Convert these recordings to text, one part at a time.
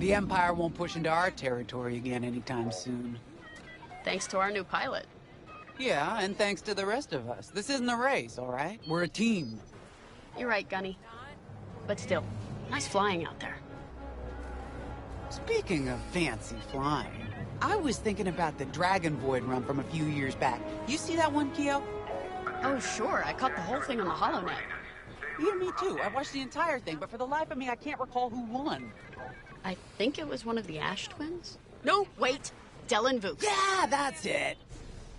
The Empire won't push into our territory again anytime soon. Thanks to our new pilot. Yeah, and thanks to the rest of us. This isn't a race, all right? We're a team. You're right, Gunny. But still, nice flying out there. Speaking of fancy flying, I was thinking about the Dragon Void run from a few years back. You see that one, Keo? Oh, sure. I caught the whole thing on the HoloNet. Yeah, me too. I watched the entire thing, but for the life of me, I can't recall who won. I think it was one of the Ash twins? No, wait. Dylan Vooks. Yeah, that's it.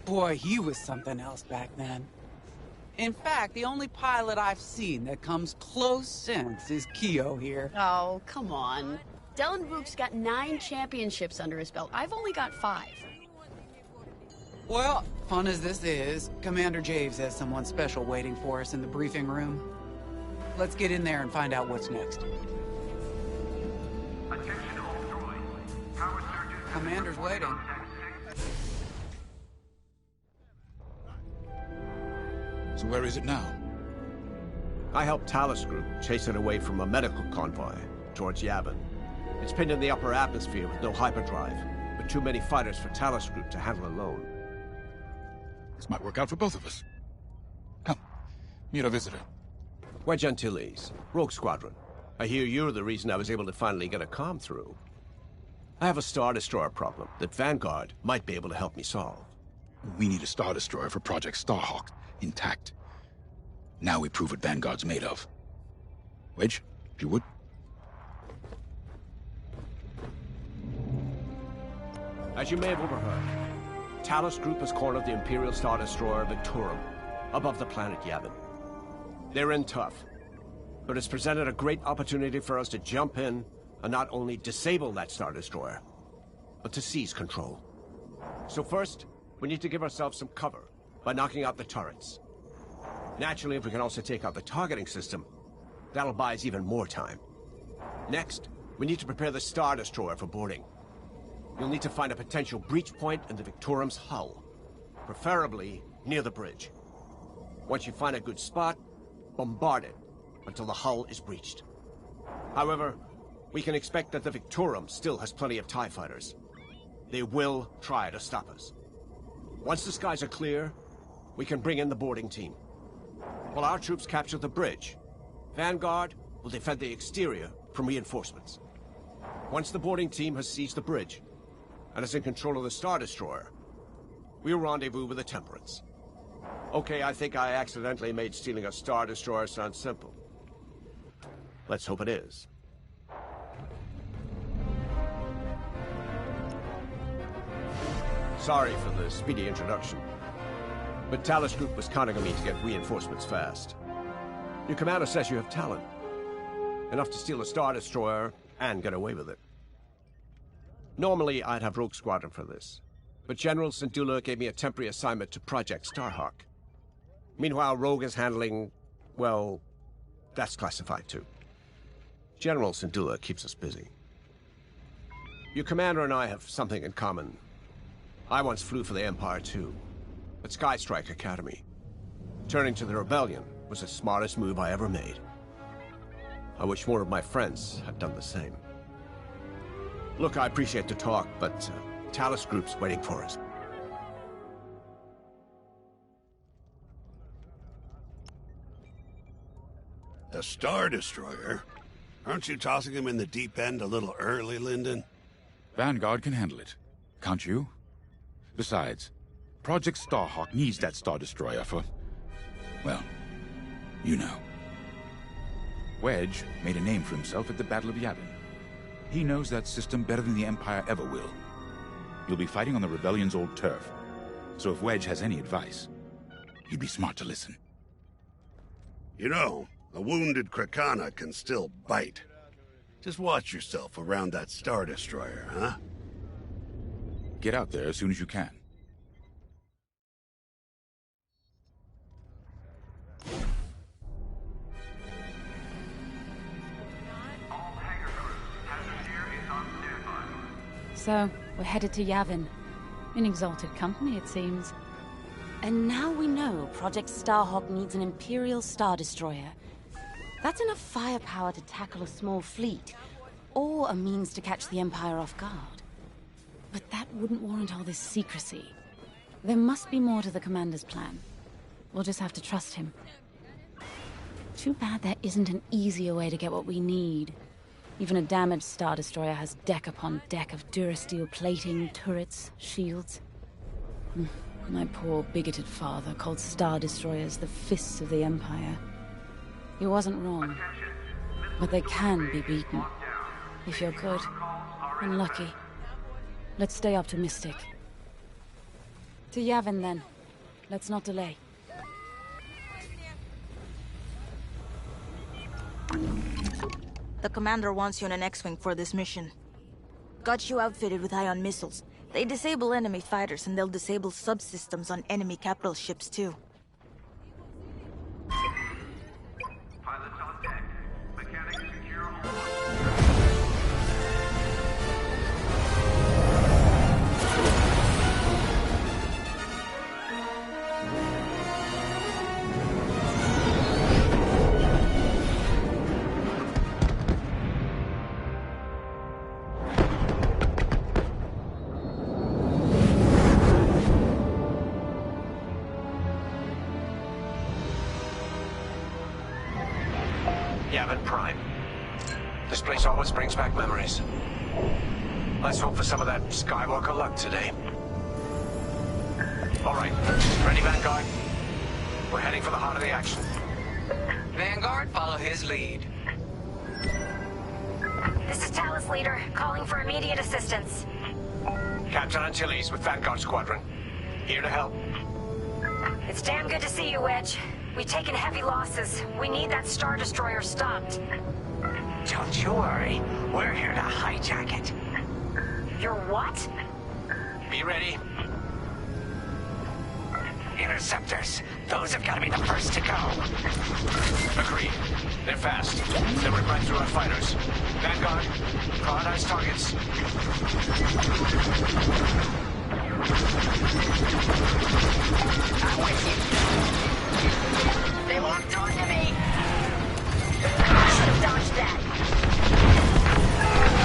Boy, he was something else back then. In fact, the only pilot I've seen that comes close since is Keo here. Oh, come on. Dylan Vooks got 9 championships under his belt. I've only got 5. Well, fun as this is, Commander Javes has someone special waiting for us in the briefing room. Let's get in there and find out what's next. Attention all droids. Power surges. Commander's waiting. So where is it now? I helped Talus Group chase it away from a medical convoy towards Yavin. It's pinned in the upper atmosphere with no hyperdrive, but too many fighters for Talus Group to handle alone. This might work out for both of us. Come, meet our visitor. Wedge Antilles, Rogue Squadron. I hear you're the reason I was able to finally get a comm through. I have a Star Destroyer problem that Vanguard might be able to help me solve. We need a Star Destroyer for Project Starhawk, intact. Now we prove what Vanguard's made of. Wedge, if you would. As you may have overheard, Talus Group has cornered the Imperial Star Destroyer Victorum above the planet Yavin. They're in tough, but it's presented a great opportunity for us to jump in and not only disable that Star Destroyer, but to seize control. So first, we need to give ourselves some cover by knocking out the turrets. Naturally, if we can also take out the targeting system, that'll buy us even more time. Next, we need to prepare the Star Destroyer for boarding. You'll need to find a potential breach point in the Victorum's hull, preferably near the bridge. Once you find a good spot, bombard it until the hull is breached. However, we can expect that the Victorum still has plenty of TIE fighters. They will try to stop us. Once the skies are clear, we can bring in the boarding team. While our troops capture the bridge, Vanguard will defend the exterior from reinforcements. Once the boarding team has seized the bridge and is in control of the Star Destroyer, we'll rendezvous with the Temperance. Okay, I think I accidentally made stealing a Star Destroyer sound simple. Let's hope it is. Sorry for the speedy introduction, but Talus Group was counting on me to get reinforcements fast. Your commander says you have talent. Enough to steal a Star Destroyer and get away with it. Normally, I'd have Rogue Squadron for this, but General Syndulla gave me a temporary assignment to Project Starhawk. Meanwhile, Rogue is handling, well, that's classified too. General Syndulla keeps us busy. Your commander and I have something in common. I once flew for the Empire too, at Skystrike Academy. Turning to the Rebellion was the smartest move I ever made. I wish more of my friends had done the same. Look, I appreciate the talk, but Talus Group's waiting for us. A Star Destroyer? Aren't you tossing him in the deep end a little early, Lyndon? Vanguard can handle it. Can't you? Besides, Project Starhawk needs that Star Destroyer for... well, you know. Wedge made a name for himself at the Battle of Yavin. He knows that system better than the Empire ever will. You'll be fighting on the Rebellion's old turf, so if Wedge has any advice, you'd be smart to listen. You know, a wounded Krakana can still bite. Just watch yourself around that Star Destroyer, huh? Get out there as soon as you can. So, we're headed to Yavin. In exalted company, it seems. And now we know Project Starhawk needs an Imperial Star Destroyer. That's enough firepower to tackle a small fleet. or a means to catch the Empire off guard. But that wouldn't warrant all this secrecy. There must be more to the Commander's plan. We'll just have to trust him. Too bad there isn't an easier way to get what we need. Even a damaged Star Destroyer has deck upon deck of Durasteel plating, turrets, shields. My poor, bigoted father called Star Destroyers the fists of the Empire. He wasn't wrong. But they can be beaten. If you're good and lucky. Let's stay optimistic. To Yavin, then. Let's not delay. The commander wants you in an X-Wing for this mission. Got you outfitted with ion missiles. They disable enemy fighters, and they'll disable subsystems on enemy capital ships, too. Pilots on deck. Mechanics secure all. Yavin Prime. This place always brings back memories. Let's hope for some of that Skywalker luck today. All right, ready, Vanguard? We're heading for the heart of the action. Vanguard, follow his lead. This is Talus Leader, calling for immediate assistance. Captain Antilles with Vanguard Squadron. Here to help. It's damn good to see you, Wedge. We've taken heavy losses. We need that Star Destroyer stopped. Don't you worry. We're here to hijack it. You're what? Be ready. Interceptors. Those have got to be the first to go. Agreed. They're fast. They'll rip right through our fighters. Vanguard, prioritize targets. I'm with you. They locked onto me! I should have dodged that.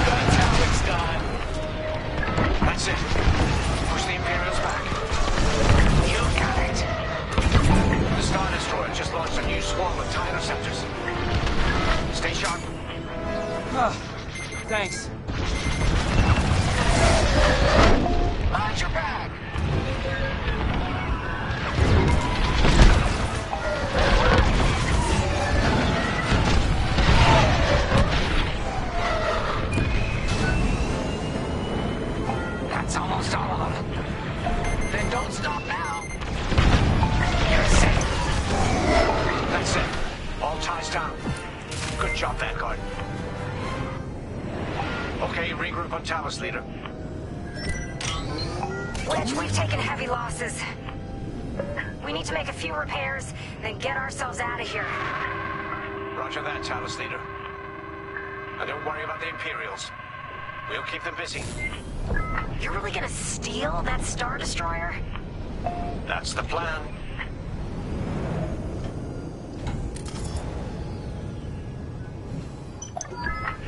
That's how it's done. That's it. Push the Imperials back. You got it. The Star Destroyer just launched a new swarm of TIE interceptors. Stay sharp. Thanks. Mind your back. That's almost all of them. Then don't stop now. You're safe. That's it. All ties down. Good job, Vanguard. Okay, regroup on Talus, Leader. Wedge, we've taken heavy losses. We need to make a few repairs, then get ourselves out of here. Roger that, Talus, Leader. And don't worry about the Imperials. We'll keep them busy. You're really gonna steal that Star Destroyer? That's the plan.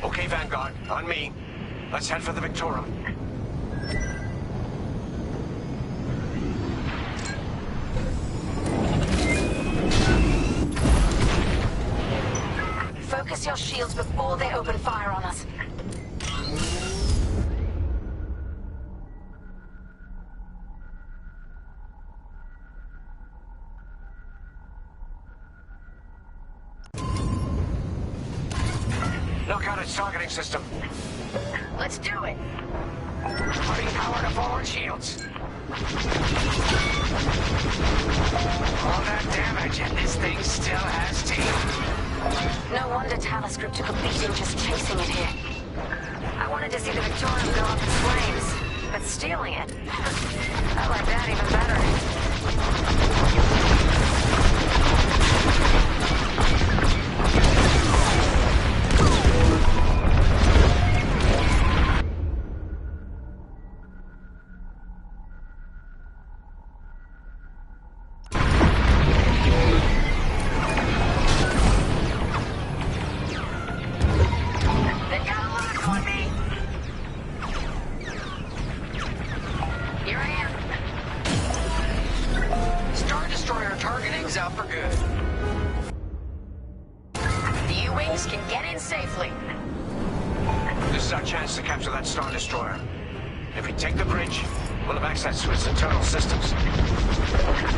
Okay, Vanguard, on me. Let's head for the Victorum. Focus your shields before they open fire on us. Knock out its targeting system. Let's do it! Putting power to forward shields. All that damage, and this thing still has teeth. No wonder Talus Group took a beating just chasing it here. I wanted to see the Victorium go up in flames, but stealing it, I like that even better. They got a lock on things out for good. The U-Wings can get in safely. This is our chance to capture that Star Destroyer. If we take the bridge, we'll have access to its internal systems.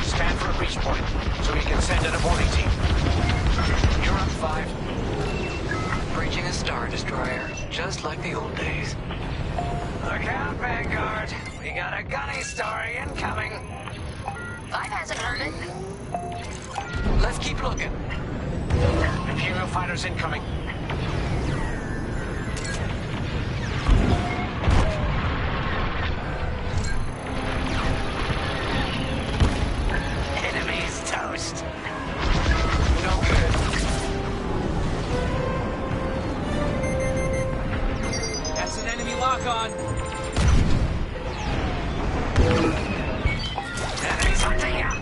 Scan for a breach point, so we can send in a boarding team. You're up, 5. Breaching a Star Destroyer, just like the old days. Look out, Vanguard. We got a gunny story incoming. 5 hasn't heard it. Let's keep looking. Imperial fighters incoming. Enemy's toast. No good. That's an enemy lock-on. Enemy's hunting ya.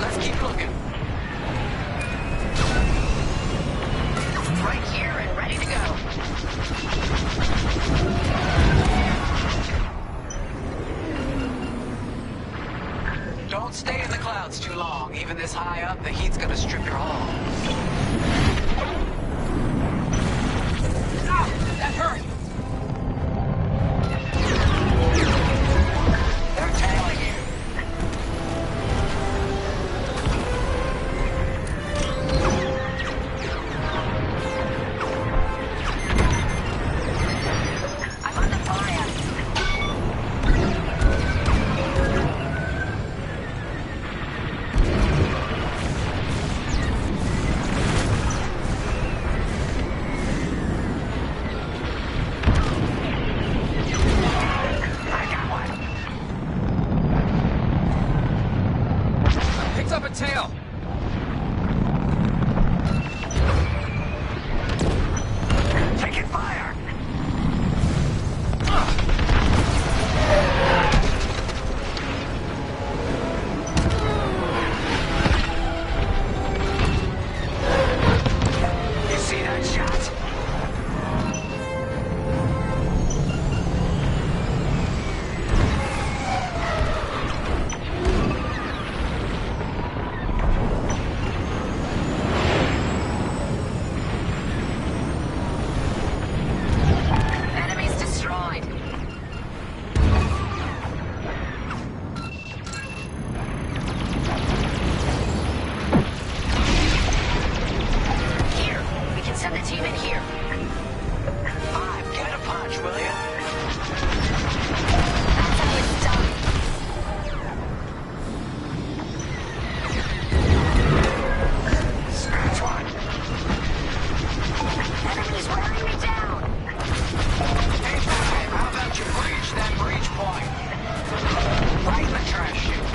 Let's keep looking. Right here and ready to go. Don't stay in the clouds too long. Even this high up, the heat's gonna strip your hull. Ah, that hurt. They're tailing you. I'm under fire. I got one. Picked up a tail. Taking fire. You see that shot? Enemies destroyed. Here, we can send the team in here. 5, give it a punch, will ya? That's how it's done. Scratch one. Enemies wearing me down. Hey, 5, how about you breach that breach point? Right in the trash chute.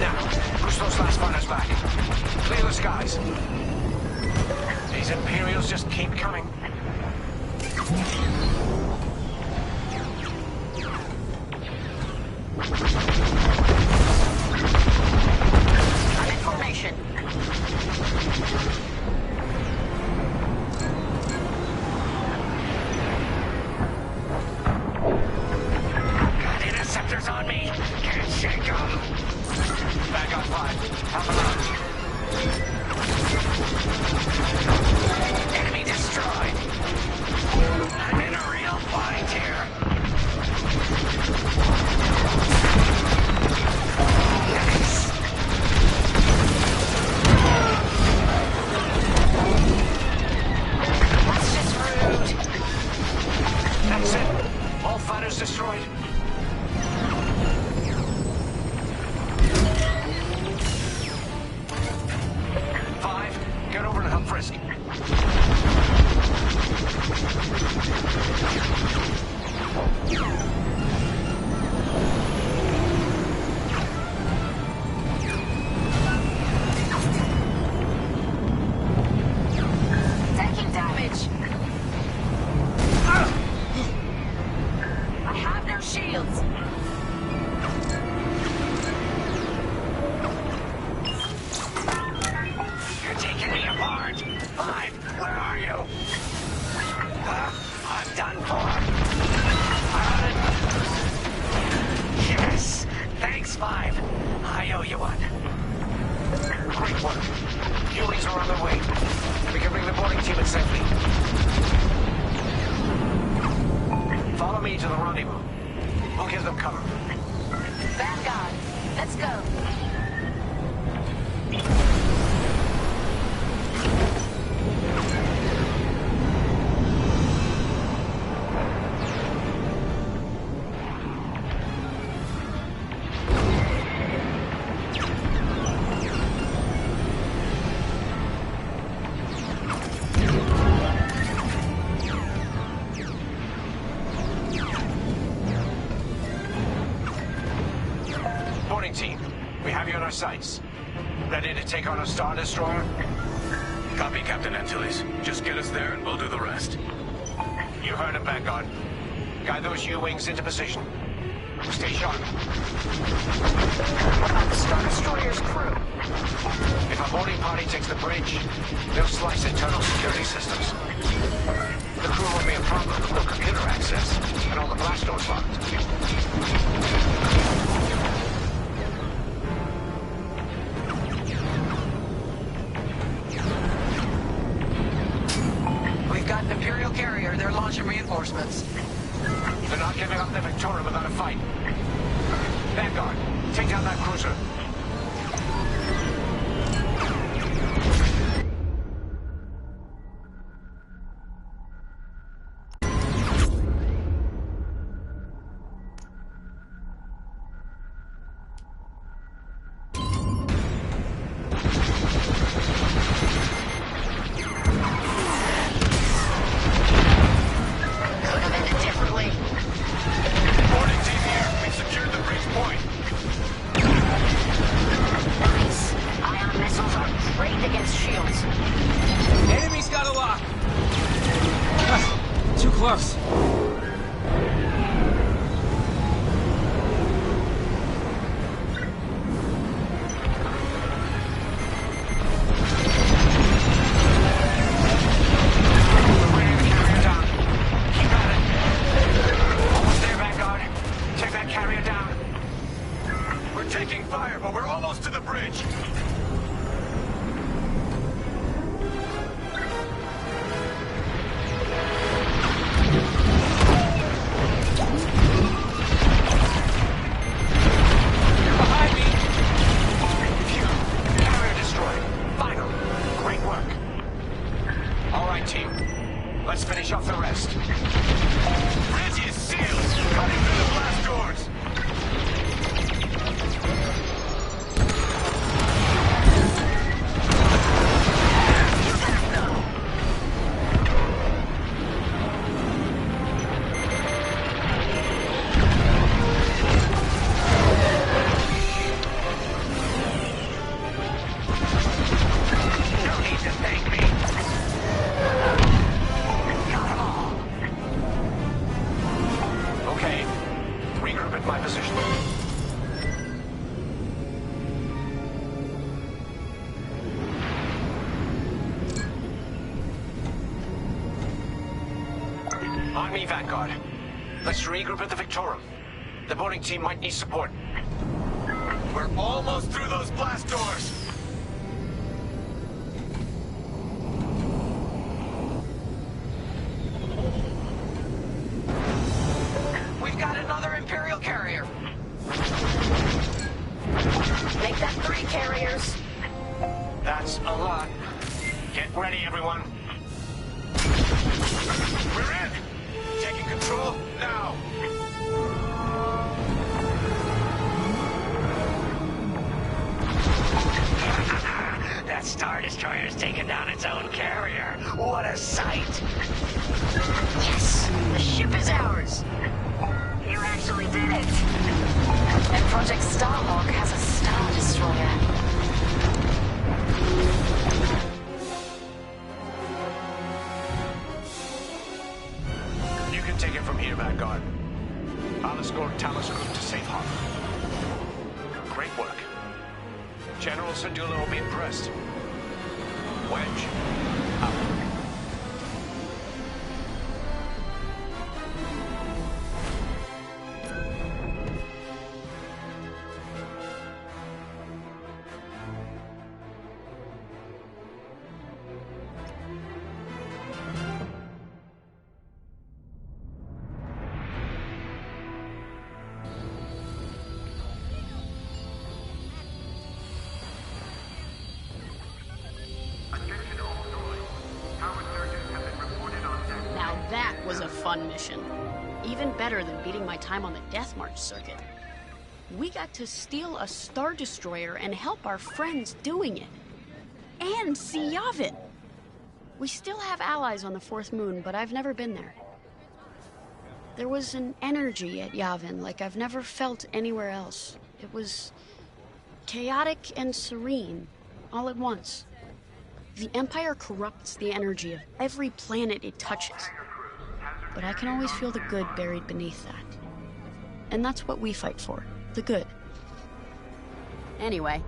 Now, push those last fighters back. Clear the skies. These Imperials just keep coming. I'm in formation. Got interceptors on me. Can't shake them. Back on 5. Help them out. Enemy destroyed. I'm in a real bind here. Nice. That's just rude. That's it. All fighters destroyed. Five, get over to help Frisk. Taking damage. I have no shields. You're taking me apart. 5, where are you? I'm done for. 5. I owe you one. Great work. U-wings are on their way. We can bring the boarding team in safely. Follow me to the rendezvous. We'll give them cover. Vanguard, let's go. Team, we have you on our sights. Ready to take on a Star Destroyer? Copy, Captain Antilles. Just get us there and we'll do the rest. You heard him, Vanguard. Guide those U-wings into position. Stay sharp. What about the Star Destroyer's crew? If a boarding party takes the bridge, they'll slice internal security systems. The crew won't be a problem with no computer access and all the blast doors locked. Imperial carrier, they're launching reinforcements. They're not giving up the Victoria without a fight. Vanguard, take down that cruiser. Close. Let's finish off the rest. Bridge is sealed! Cutting through the blast doors! On me, Vanguard. Let's regroup at the Victorum. The boarding team might need support. We're almost through those blast doors! We've got another Imperial carrier. Make that 3 carriers. That's a lot. Get ready, everyone. We're in! Taking control now! That Star Destroyer's taken down its own carrier. What a sight! Yes! The ship is ours! You actually did it! And Project Starhawk has a Star Destroyer. Take it from here, Vanguard. I'll escort Talos Group to safe harbor. Great work. General Syndulla will be impressed. Wedge, out. was a fun mission. Even better than beating my time on the Death March circuit. We got to steal a Star Destroyer and help our friends doing it. And see Yavin. We still have allies on the Fourth Moon, but I've never been there. There was an energy at Yavin like I've never felt anywhere else. It was chaotic and serene, all at once. The Empire corrupts the energy of every planet it touches. But I can always feel the good buried beneath that. And that's what we fight for, the good. Anyway,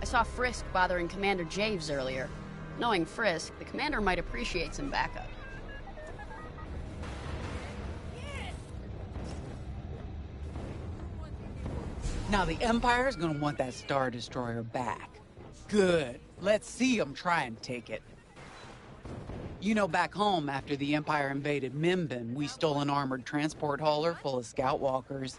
I saw Frisk bothering Commander Javes earlier. Knowing Frisk, the commander might appreciate some backup. Now the Empire's gonna want that Star Destroyer back. Good. Let's see them try and take it. You know, back home, after the Empire invaded Mimbin, we stole an armored transport hauler full of scout walkers.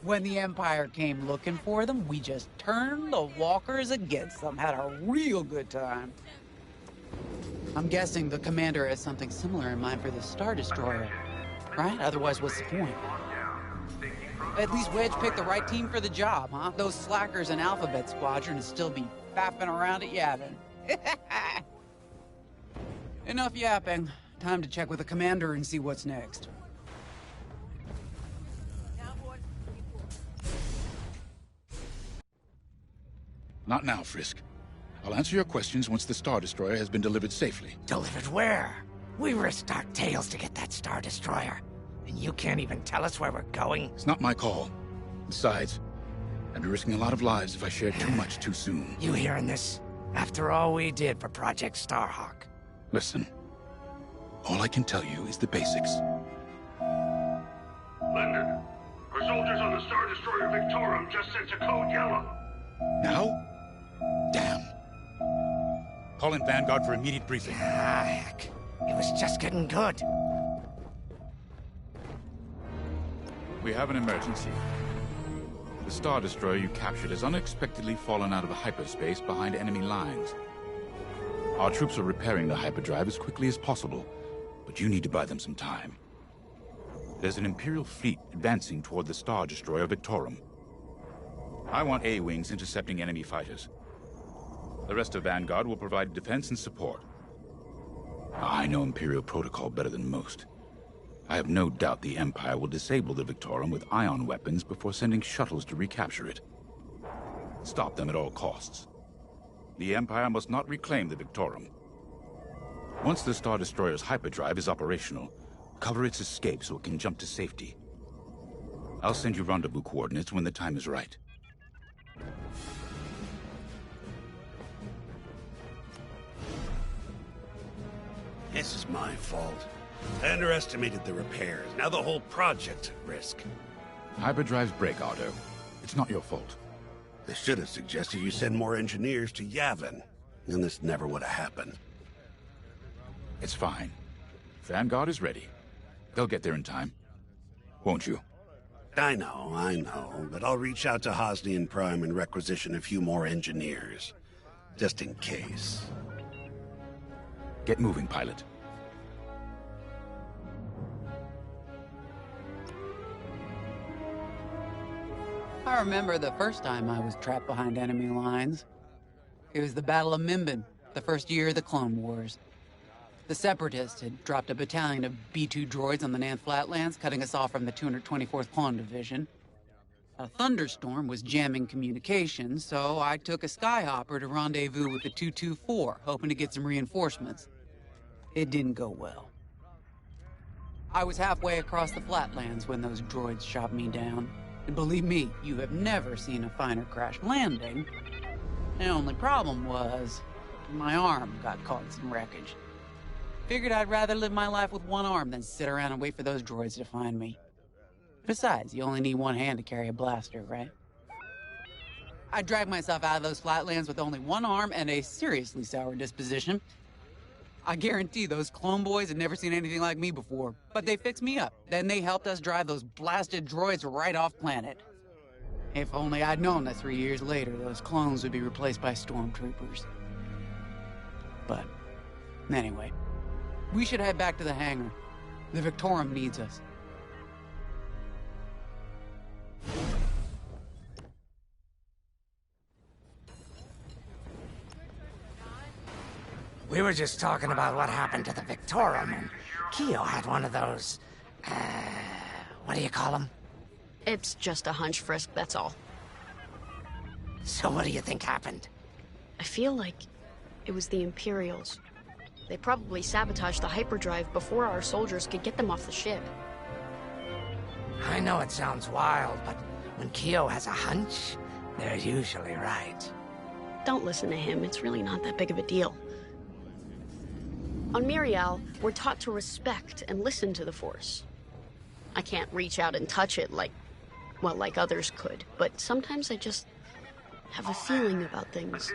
When the Empire came looking for them, we just turned the walkers against them. Had a real good time. I'm guessing the commander has something similar in mind for the Star Destroyer, right? Otherwise, what's the point? At least Wedge picked the right team for the job, huh? Those slackers in Alphabet Squadron would still be fapping around at Yavin. Enough yapping. Time to check with the commander and see what's next. Not now, Frisk. I'll answer your questions once the Star Destroyer has been delivered safely. Delivered where? We risked our tails to get that Star Destroyer. And you can't even tell us where we're going? It's not my call. Besides, I'd be risking a lot of lives if I shared too much too soon. You hearing this? After all we did for Project Starhawk. Listen, all I can tell you is the basics. Leonard, our soldiers on the Star Destroyer Victorum just sent a code yellow. Now? Damn. Call in Vanguard for immediate briefing. Ah, heck. It was just getting good. We have an emergency. The Star Destroyer you captured has unexpectedly fallen out of hyperspace behind enemy lines. Our troops are repairing the hyperdrive as quickly as possible, but you need to buy them some time. There's an Imperial fleet advancing toward the Star Destroyer Victorum. I want A-Wings intercepting enemy fighters. The rest of Vanguard will provide defense and support. I know Imperial protocol better than most. I have no doubt the Empire will disable the Victorum with ion weapons before sending shuttles to recapture it. Stop them at all costs. The Empire must not reclaim the Victorum. Once the Star Destroyer's hyperdrive is operational, cover its escape so it can jump to safety. I'll send you rendezvous coordinates when the time is right. This is my fault. I underestimated the repairs. Now the whole project's at risk. Hyperdrives break, Otto. It's not your fault. They should have suggested you send more engineers to Yavin. And this never would have happened. It's fine. Vanguard is ready. They'll get there in time. Won't you? I know. But I'll reach out to Hosnian Prime and requisition a few more engineers. Just in case. Get moving, pilot. I remember the first time I was trapped behind enemy lines. It was the Battle of Mimbin, the first year of the Clone Wars. The Separatists had dropped a battalion of B-2 droids on the Nan Flatlands, cutting us off from the 224th Clone Division. A thunderstorm was jamming communications, so I took a Skyhopper to rendezvous with the 224, hoping to get some reinforcements. It didn't go well. I was halfway across the Flatlands when those droids shot me down. And believe me, you have never seen a finer crash landing. The only problem was, my arm got caught in some wreckage. Figured I'd rather live my life with one arm than sit around and wait for those droids to find me. Besides, you only need one hand to carry a blaster, right? I dragged myself out of those Flatlands with only one arm and a seriously sour disposition. I guarantee those clone boys had never seen anything like me before, but they fixed me up. Then they helped us drive those blasted droids right off planet. If only I'd known that 3 years later, those clones would be replaced by stormtroopers. But, anyway, we should head back to the hangar. The Victorum needs us. We were just talking about what happened to the Victorum, and Keo had one of those... what do you call them? It's just a hunch, Frisk, that's all. So what do you think happened? I feel like it was the Imperials. They probably sabotaged the hyperdrive before our soldiers could get them off the ship. I know it sounds wild, but when Keo has a hunch, they're usually right. Don't listen to him, it's really not that big of a deal. On Miriel, we're taught to respect and listen to the Force. I can't reach out and touch it like others could, but sometimes I just have a feeling about things.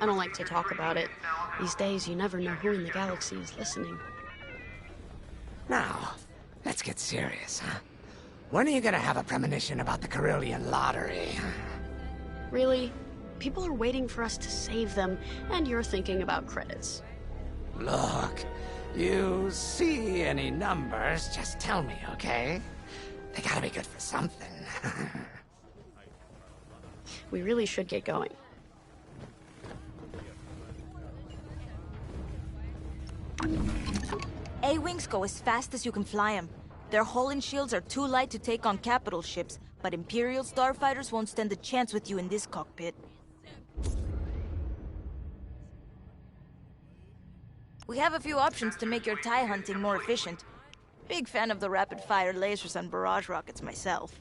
I don't like to talk about it. These days, you never know who in the galaxy is listening. Now, let's get serious, huh? When are you gonna have a premonition about the Carillion lottery? Really? People are waiting for us to save them, and you're thinking about credits. Look, you see any numbers, just tell me, okay? They gotta be good for something. We really should get going. A-Wings go as fast as you can fly them. Their hull and shields are too light to take on capital ships, but Imperial starfighters won't stand a chance with you in this cockpit. We have a few options to make your TIE hunting more efficient. Big fan of the rapid-fire lasers and barrage rockets myself.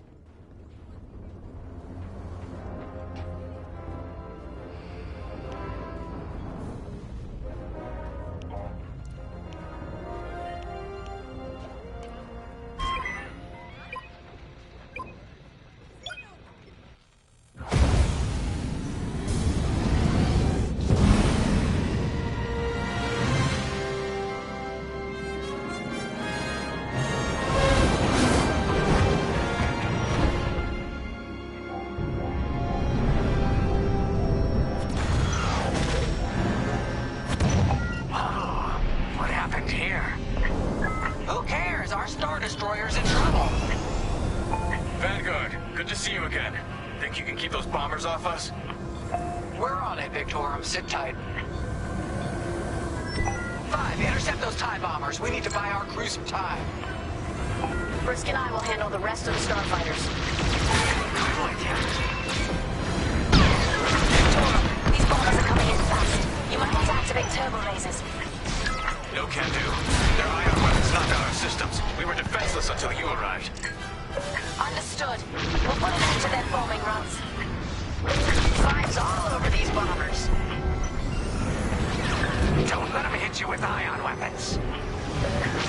Sit tight. 5, intercept those TIE bombers. We need to buy our crew some time. Frisk and I will handle the rest of the starfighters. I'm with you. These bombers are coming in fast. You might need to activate turbo lasers. No can do. Their ion weapons knocked out our systems. We were defenseless until you arrived. Understood. We'll put an end to their bombing runs. 5's all over these bombers. Don't let them hit you with ion weapons.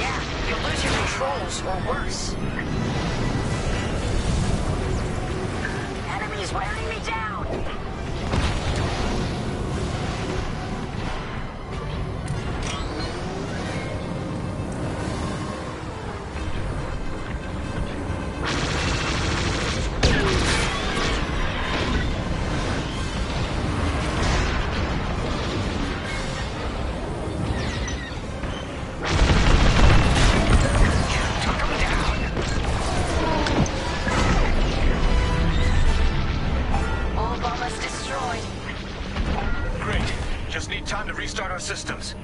Yeah, you'll lose your controls, or worse. Enemy's wearing me down. Systems.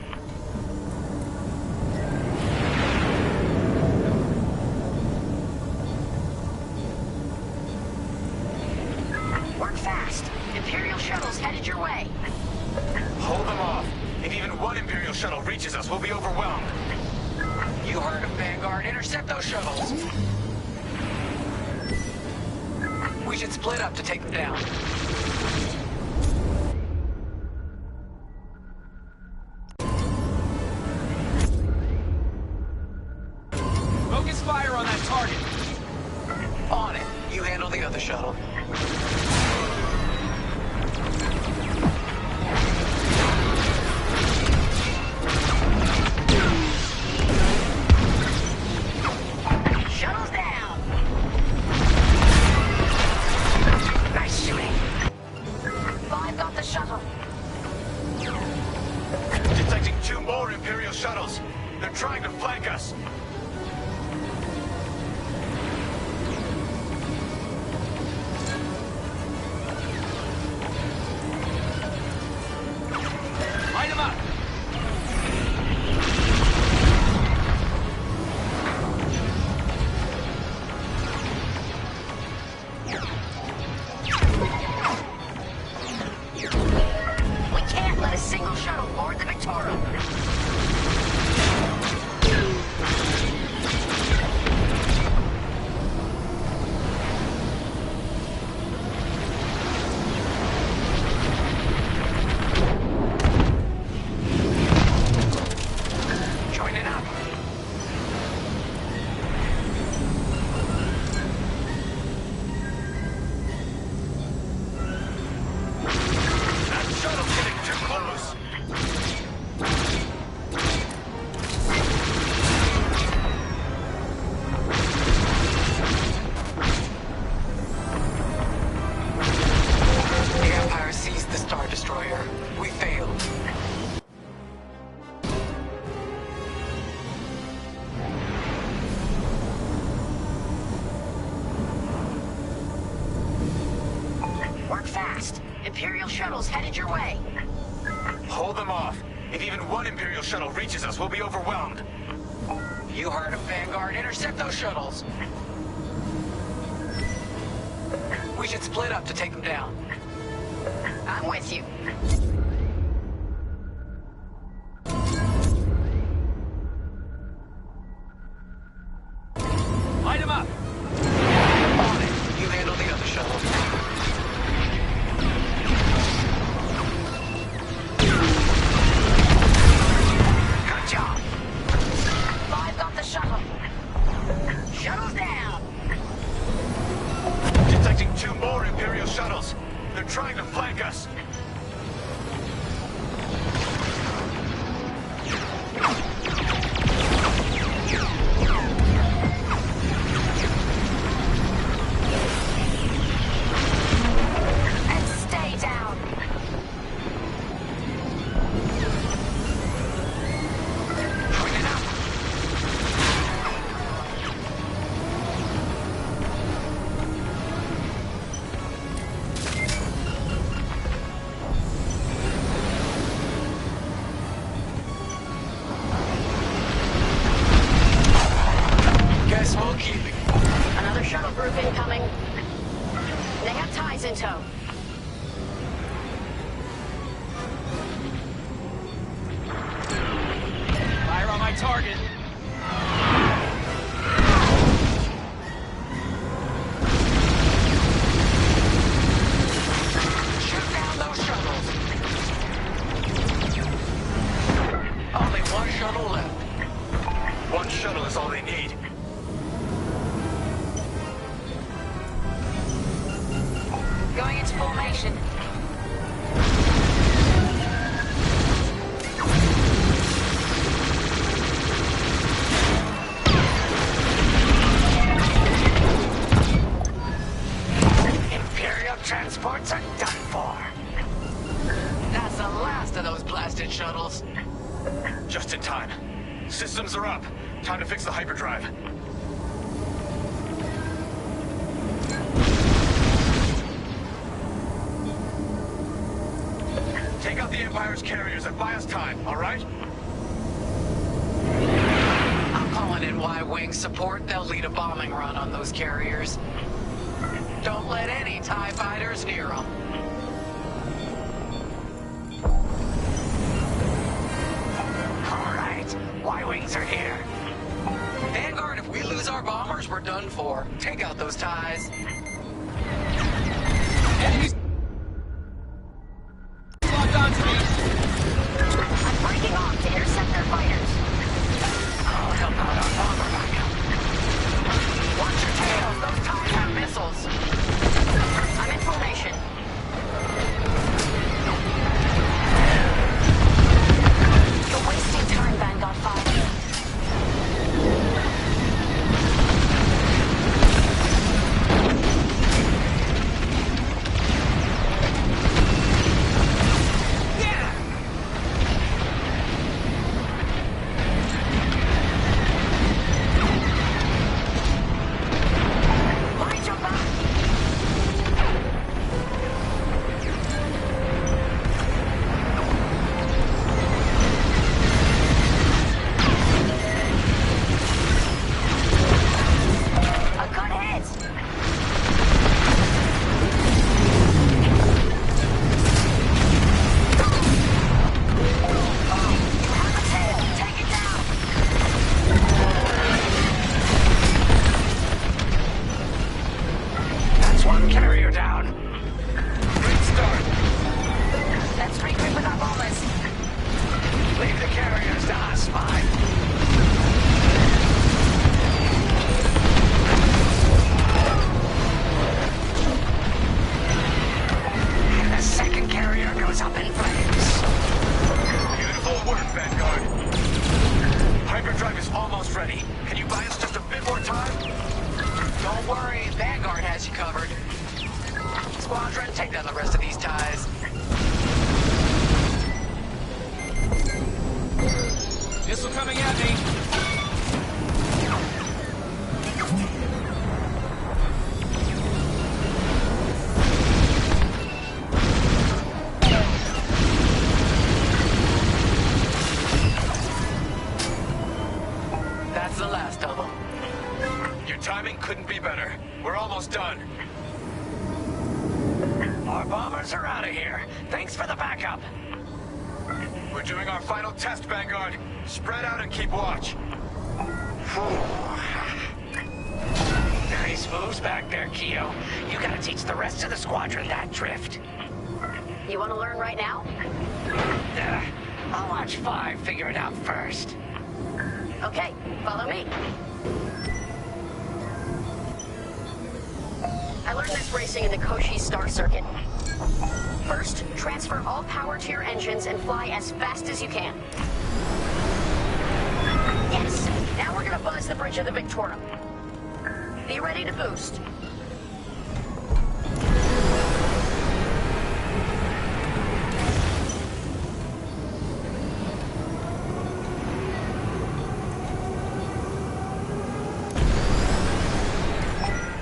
Work fast. Imperial shuttles headed your way. Hold them off. If even one Imperial shuttle reaches us, we'll be overwhelmed. You heard him, Vanguard. Intercept those shuttles. We should split up to take them down. Fire on that target. On it. You handle the other shuttle. Shuttle's down. Nice shooting. 5 got the shuttle. Detecting 2 more Imperial shuttles. They're trying to flank us. Light him up! We can't let a single shuttle board the Victoria. Joining up. That shuttle's getting too close. The Empire seized the Star Destroyer. We failed. Work fast. Imperial shuttle's headed your way. Hold them off. If even one Imperial shuttle reaches us, we'll be overwhelmed. You heard him, Vanguard. Intercept those shuttles. We should split up to take them down. I'm with you. Light him up! On it. You handle the other shuttle. Good job. 5 got the shuttle. Shuttle's down. Detecting 2 more Imperial shuttles. They're trying to flank us. And stay down. Joining up. Guess we'll keep it. Another shuttle group incoming. They have ties in tow. Fire on my target! Shoot down those shuttles. Only one shuttle left. One shuttle is all they need. Going into formation. Imperial transports are done for. That's the last of those blasted shuttles. Just in time. Systems are up. Time to fix the hyperdrive. Take out the Empire's carriers and buy us time, all right? I'm calling in Y-Wing support. They'll lead a bombing run on those carriers. Don't let any TIE fighters near them. All right, Y-Wings are here. Vanguard, if we lose our bombers, we're done for. Take out those TIEs. Enemies! Locked onto me! I'm breaking off to intercept their fighters. I'll help out our bomber backup. Watch your tails. Those TIEs have missiles. I'm in formation. You're wasting time, Vanguard 5. almost ready. Can you buy us just a bit more time? Don't worry, Vanguard has you covered. Squadron, take down the rest of these ties. Missile coming at me. That's the last of them. Your timing couldn't be better. We're almost done. Our bombers are out of here. Thanks for the backup. We're doing our final test, Vanguard. Spread out and keep watch. Nice moves back there, Keo. You gotta teach the rest of the squadron that drift. You want to learn right now? I'll watch 5 figure it out first. Okay, follow me. I learned this racing in the Koshi Star Circuit. First, transfer all power to your engines and fly as fast as you can. Yes! Now we're gonna buzz the bridge of the Victorum. Be ready to boost.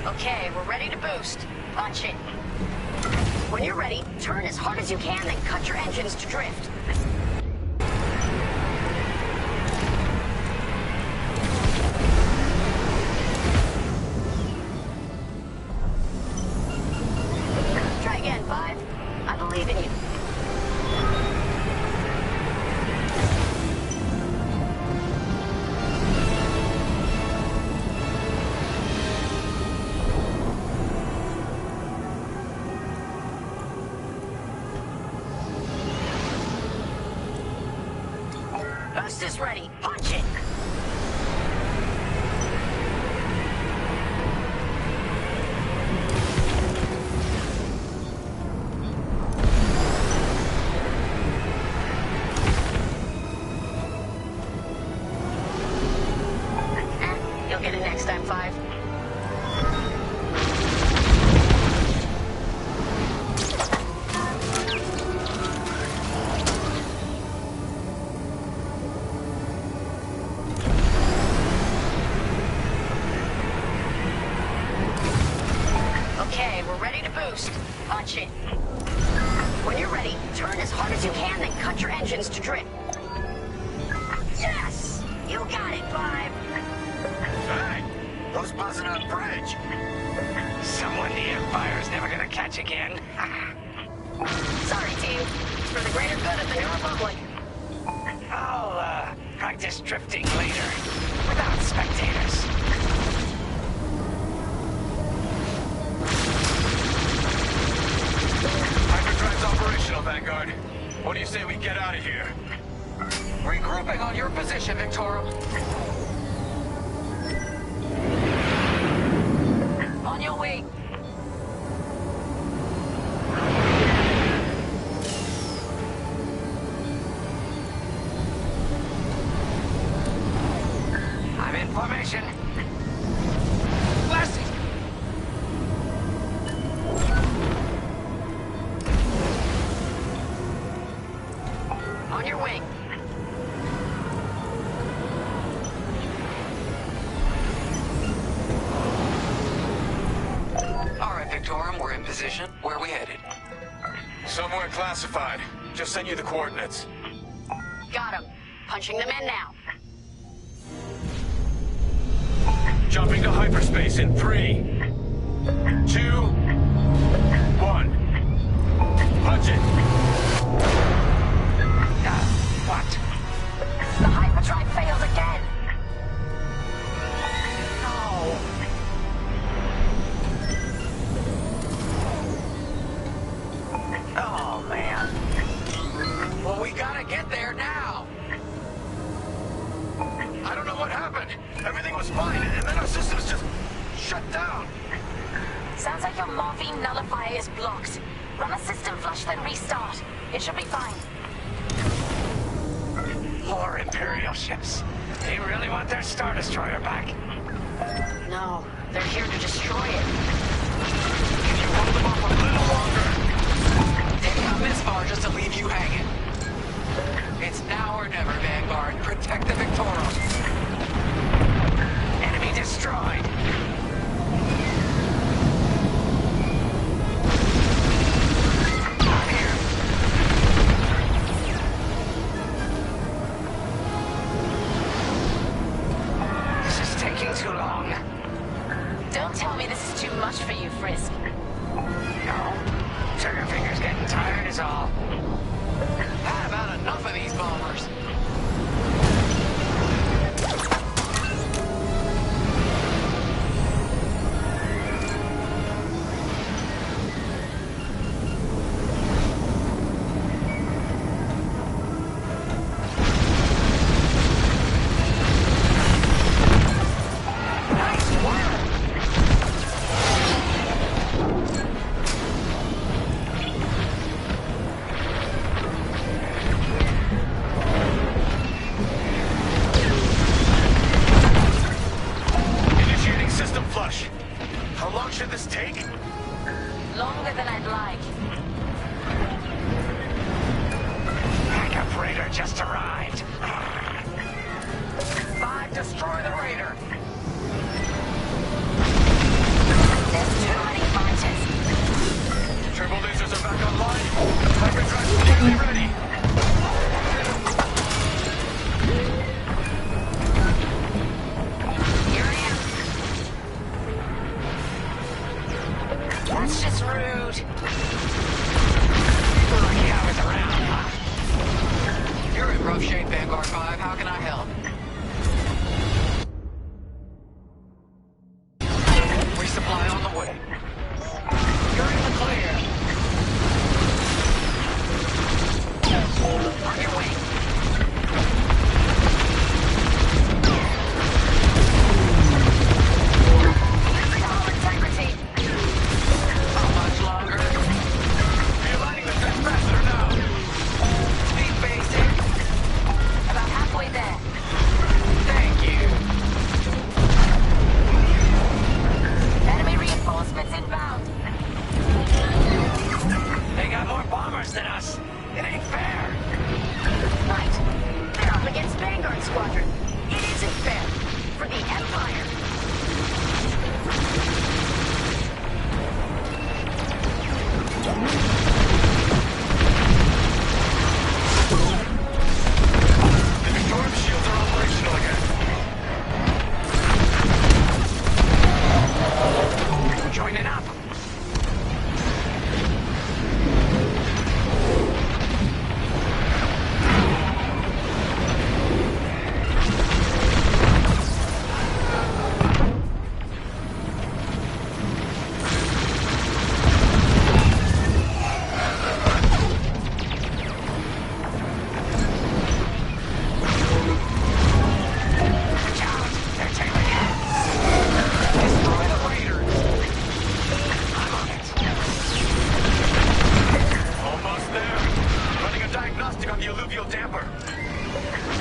Okay, we're ready to boost. Punch it. When you're ready, turn as hard as you can, then cut your engines to drift. Try again, 5. I believe in you. Boost is ready. Punch it. You'll get it next time, 5. Okay, we're ready to boost. Punch it. When you're ready, turn as hard as you can, then cut your engines to drift. Yes! You got it, 5. Hey! Who's buzzing on bridge? Someone the Empire's never gonna catch again. Sorry, team. It's for the greater good of the New Republic. I'll, practice drifting later. Without spectators. Hyperdrive's operational, Vanguard. What do you say we get out of here? Regrouping on your position, Victorum. On your way. I'm in formation. Blasting! On your wing. All right, Victorum, we're in position. Where are we headed? Somewhere classified. Just send you the coordinates. Got him. Punching them in now. Jumping to hyperspace in 3, 2, 1. Punch it! What? The hyperdrive failed again. No. Oh, man. Well, we gotta get there now. I don't know what happened. Everything was fine, and then our systems just shut down. Sounds like your morphine nullifier is blocked. Run a system flush, then restart. It should be fine. More Imperial ships. They really want their Star Destroyer back. No, they're here to destroy it. Can you hold them off a little longer? They've come this far just to leave you hanging. It's now or never, Vanguard. Protect the Victorum. Enemy destroyed. I'm here. This is taking too long. Don't tell me this is too much for you, Frisk. No. Trigger finger's getting tired is all. Had about enough of these bombers. Longer than I'd like. Backup Raider just arrived. 5, destroy the Raider. There's too many fighters. Turbo lasers are back online. Hyperdrive nearly ready. Here I am. That's just rude. Lucky I was around, huh? You're in rough shape, Vanguard 5. How can I help? Resupply on the way. You're in the clear. On your way. All integrity. How much longer? Realigning the fence faster now. Speed basic. About halfway there. Thank you. Enemy reinforcements inbound. They got more bombers than us. It ain't fair. Right. They're up against Vanguard Squadron. It isn't fair. For the Empire. The Victorum shields are operational again. Joining up. Watch out. They're tailing it. Destroy the Raiders. I'm on it. Almost there. Running a diagnostic on the alluvial damper.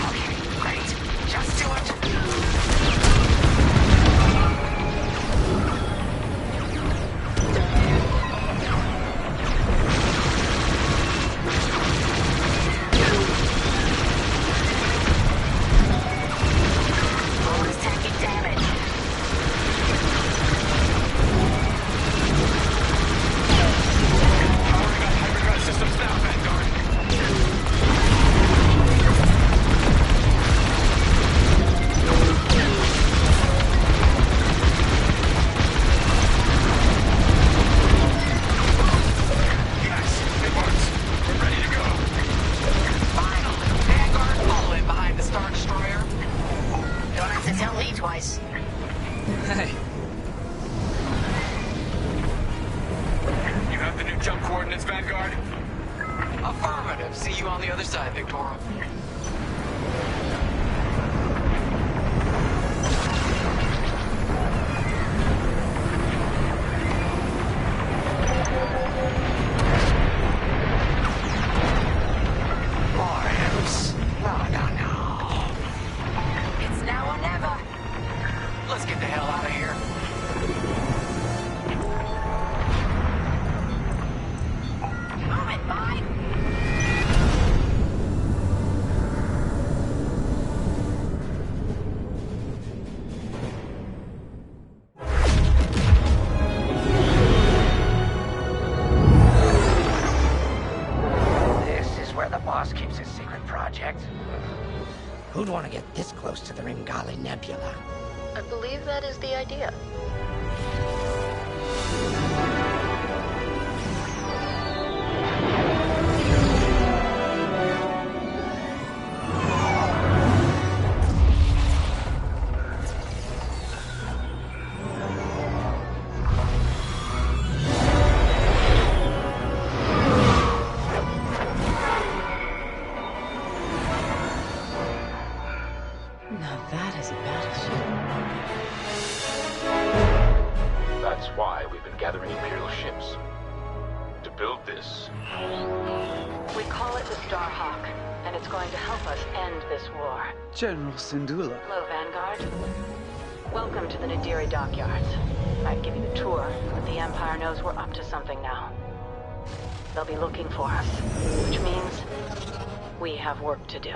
Okay, great. Just do it. Roll is taking damage. Powering up hyperdrive systems now, Vanguard. Yes, it works. We're ready to go. Finally, Vanguard all in behind the Star Destroyer. Don't have to tell Lee twice. Hey, You have the new jump coordinates, Vanguard? Affirmative. See you on the other side, Victorum. More imps. No. It's close to the Ringali Nebula. I believe that is the idea. Now that is a battleship. That's why we've been gathering Imperial ships. To build this. We call it the Starhawk, and it's going to help us end this war. General Syndulla. Hello, Vanguard. Welcome to the Nadiri dockyards. I'd give you the tour, but the Empire knows we're up to something now. They'll be looking for us, which means we have work to do.